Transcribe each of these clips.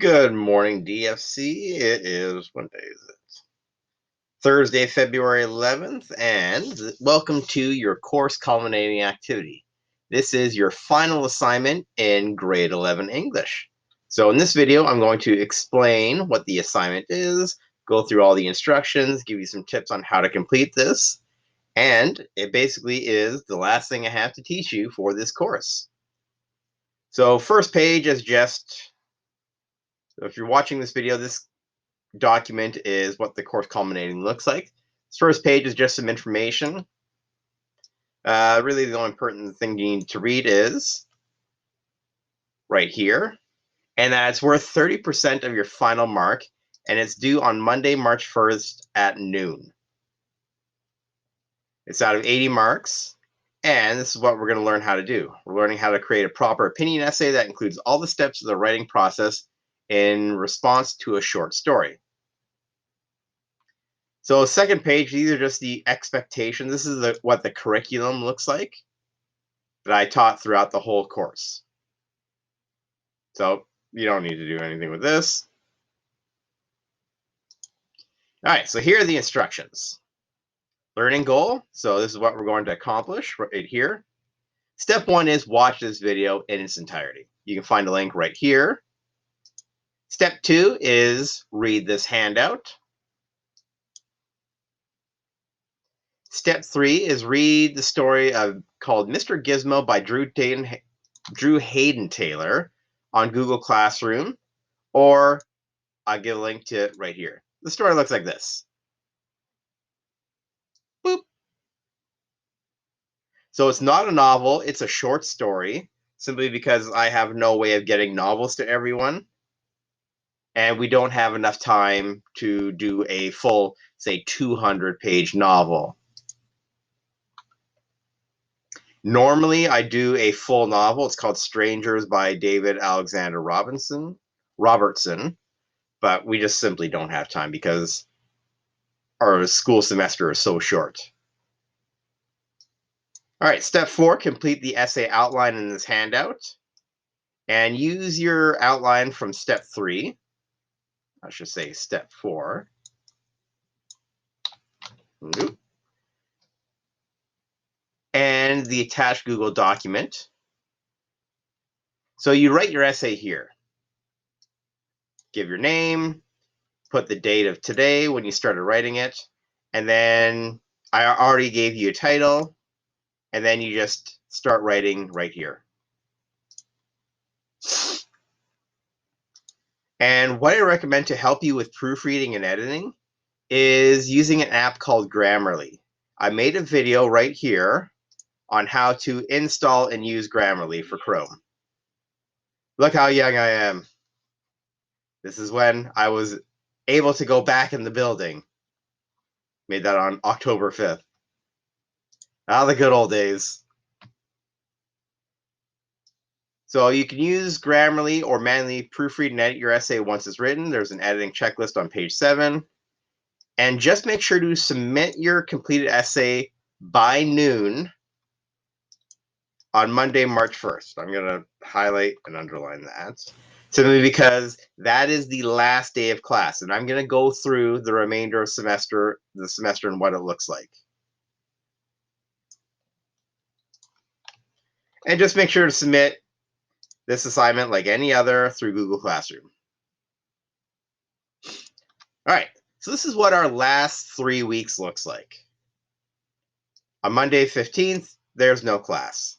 Good morning, DFC. It is, what day is it? Thursday, February 11th, and welcome to your course culminating activity. This is your final assignment in grade 11 English. So in this video, I'm going to explain what the assignment is, go through all the instructions, give you some tips on how to complete this, and it basically is the last thing I have to teach you for this course. So first page is just, so if you're watching this video, this document is what the course culminating looks like. This first page is just some information. Really, the only important thing you need to read is right here, and that's worth 30% of your final mark, and it's due on Monday, March 1st at noon. It's out of 80 marks, and this is what we're going to learn how to do. We're learning how to create a proper opinion essay that includes all the steps of the writing process in response to a short story. So second page, these are just the expectations. This is what the curriculum looks like that I taught throughout the whole course. So you don't need to do anything with this. All right, so here are the instructions. Learning goal. So this is what we're going to accomplish right here. Step one is watch this video in its entirety. You can find a link right here. Step two is read this handout. Step three is read the story called Mr. Gizmo by Drew Hayden Taylor on Google Classroom, or I'll give a link to it right here. The story looks like this. Boop. So it's not a novel, it's a short story, simply because I have no way of getting novels to everyone. And we don't have enough time to do a full, say, 200-page novel. Normally, I do a full novel. It's called Strangers by David Alexander Robertson, but we just simply don't have time because our school semester is so short. All right, step four, complete the essay outline in this handout and use your outline from step three. I should say step four. Nope. And the attached Google document. So you write your essay here. Give your name, put the date of today when you started writing it, and then I already gave you a title, and then you just start writing right here. And what I recommend to help you with proofreading and editing is using an app called Grammarly. I made a video right here on how to install and use Grammarly for Chrome. Look how young I am. This is when I was able to go back in the building. Made that on October 5th. Ah, the good old days. So you can use Grammarly or manually proofread and edit your essay once it's written. There's an editing checklist on page 7. And just make sure to submit your completed essay by noon on Monday, March 1st. I'm going to highlight and underline that. Simply because that is the last day of class, and I'm going to go through the remainder of the semester and what it looks like. And just make sure to submit this assignment like any other through Google Classroom. All right, so this is what our last 3 weeks looks like. On Monday 15th, there's no class.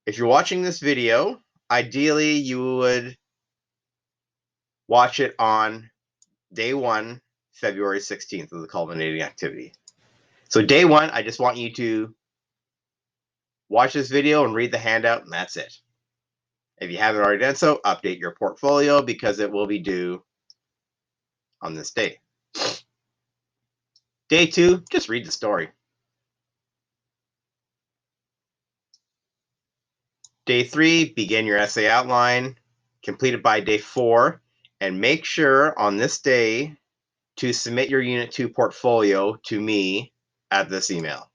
If you're watching this video, ideally you would watch it on day 1, February 16th of the culminating activity. So day 1, I just want you to watch this video and read the handout, and that's it. If you haven't already done so, update your portfolio because it will be due on this day. Day 2, just read the story. Day 3, begin your essay outline, complete it by day 4, and make sure on this day to submit your Unit 2 portfolio to me at this email.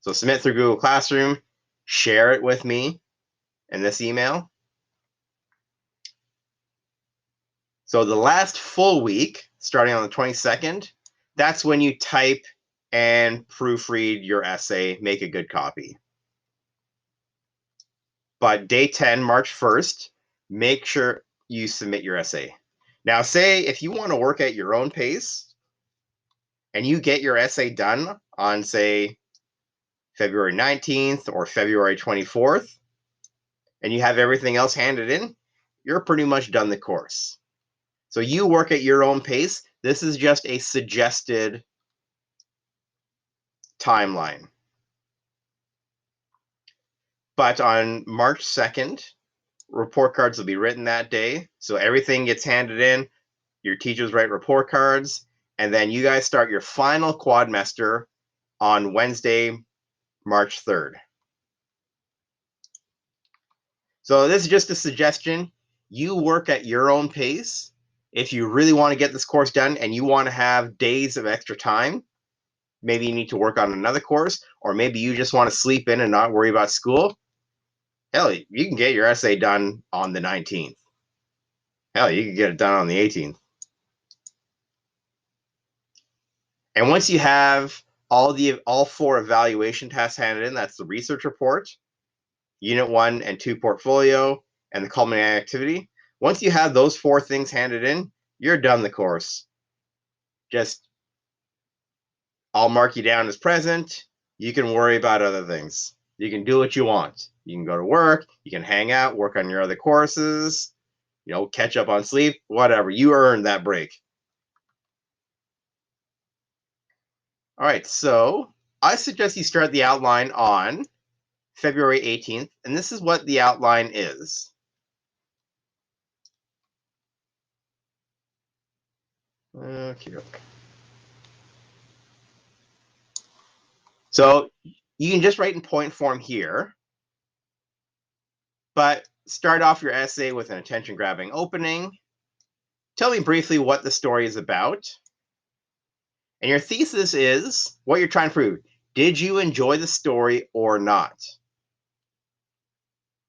So submit through Google Classroom, share it with me in this email. So the last full week, starting on the 22nd, that's when you type and proofread your essay, make a good copy. But day 10, March 1st, make sure you submit your essay. Now, say if you want to work at your own pace and you get your essay done on, say, February 19th or February 24th, and you have everything else handed in, you're pretty much done the course. So you work at your own pace. This is just a suggested timeline. But on March 2nd, report cards will be written that day. So everything gets handed in. Your teachers write report cards. And then you guys start your final quadmester on Wednesday, March 3rd. So this is just a suggestion. You work at your own pace. If you really want to get this course done and you want to have days of extra time, maybe you need to work on another course, or maybe you just want to sleep in and not worry about school, hell, you can get your essay done on the 19th. Hell, you can get it done on the 18th. And once you have all 4 evaluation tasks handed in, that's the research report, Unit 1 and 2 portfolio, and the culminating activity. Once you have those 4 things handed in, you're done the course. Just, I'll mark you down as present. You can worry about other things. You can do what you want. You can go to work, you can hang out, work on your other courses, catch up on sleep, whatever. You earned that break. All right, so I suggest you start the outline on February 18th, and this is what the outline is. Okay. So you can just write in point form here, but start off your essay with an attention-grabbing opening. Tell me briefly what the story is about. And your thesis is what you're trying to prove. Did you enjoy the story or not?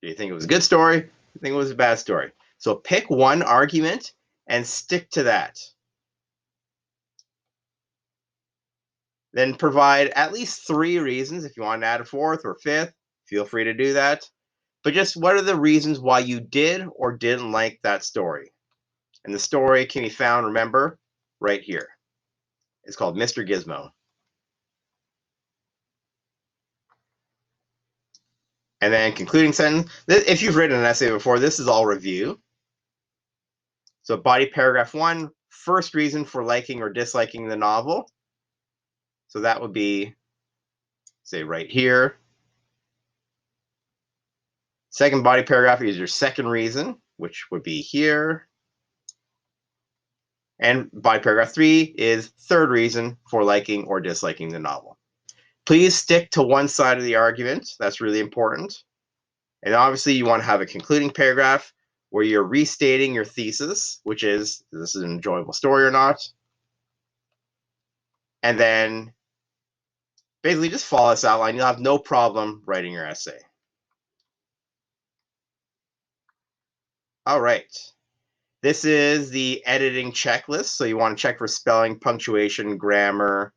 Do you think it was a good story? Do you think it was a bad story? So pick one argument and stick to that. Then provide at least 3 reasons. If you want to add a 4th or 5th, feel free to do that. But just what are the reasons why you did or didn't like that story? And the story can be found, remember, right here. It's called Mr. Gizmo. And then concluding sentence. If you've written an essay before, this is all review. So body paragraph 1, first reason for liking or disliking the novel. So that would be, say, right here. Second body paragraph is your second reason, which would be here. And body paragraph 3 is third reason for liking or disliking the novel. Please stick to one side of the argument. That's really important. And obviously you want to have a concluding paragraph where you're restating your thesis, which is this is an enjoyable story or not. And then basically just follow this outline. You'll have no problem writing your essay. All right. This is the editing checklist. So you want to check for spelling, punctuation, grammar,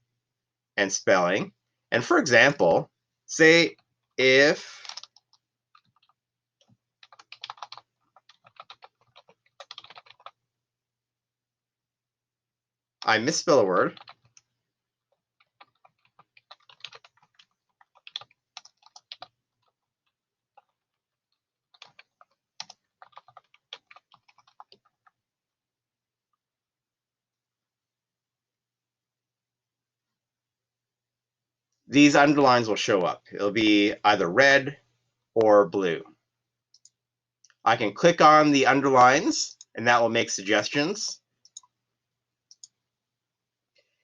and spelling. And for example, say if I misspell a word, these underlines will show up. It'll be either red or blue. I can click on the underlines, and that will make suggestions.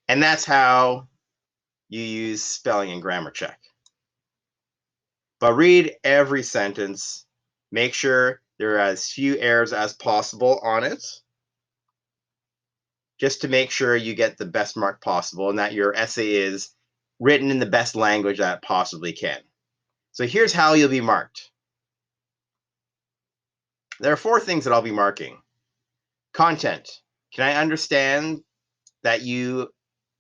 And that's how you use spelling and grammar check. But read every sentence. Make sure there are as few errors as possible on it, just to make sure you get the best mark possible and that your essay is written in the best language that it possibly can. So here's how you'll be marked. There are 4 things that I'll be marking. Content. Can I understand that you,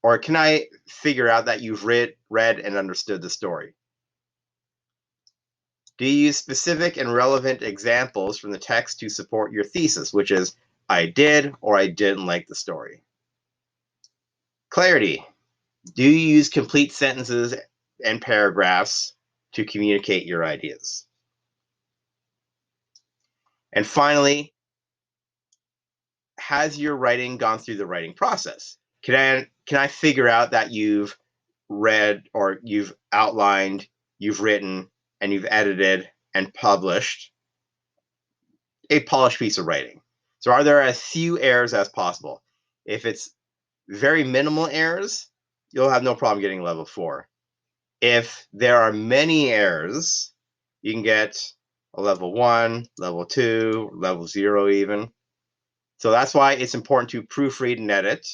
or can I figure out that you've read and understood the story? Do you use specific and relevant examples from the text to support your thesis, which is, I did or I didn't like the story? Clarity. Do you use complete sentences and paragraphs to communicate your ideas? And finally, has your writing gone through the writing process? Can I figure out that you've read or you've outlined, you've written, and you've edited and published a polished piece of writing? So are there as few errors as possible? If it's very minimal errors, you'll have no problem getting level 4. If there are many errors, you can get a level 1, level 2, level 0 even. So that's why it's important to proofread and edit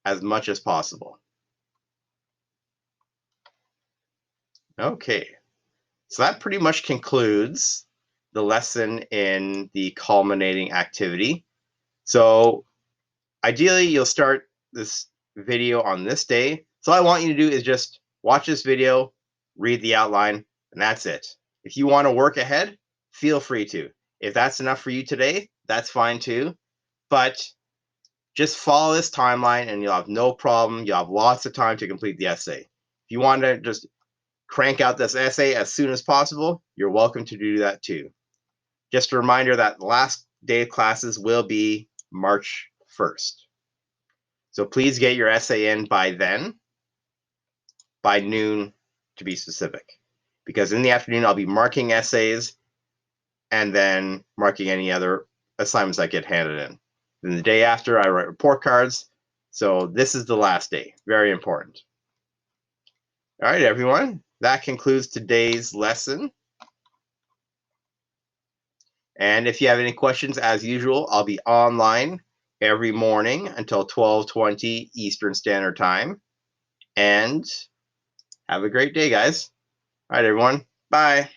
as much as possible. Okay, so that pretty much concludes the lesson in the culminating activity. So ideally, you'll start this video on this day. So all I want you to do is just watch this video, read the outline, and that's it. If you want to work ahead, feel free to. If that's enough for you today, that's fine too. But just follow this timeline and you'll have no problem. You'll have lots of time to complete the essay. If you want to just crank out this essay as soon as possible, you're welcome to do that too. Just a reminder that the last day of classes will be March 1st. So please get your essay in by then, by noon to be specific. Because in the afternoon, I'll be marking essays and then marking any other assignments that get handed in. Then the day after, I write report cards. So this is the last day. Very important. All right, everyone. That concludes today's lesson. And if you have any questions, as usual, I'll be online every morning until 12:20 Eastern Standard Time. And have a great day, guys. All right, everyone. Bye.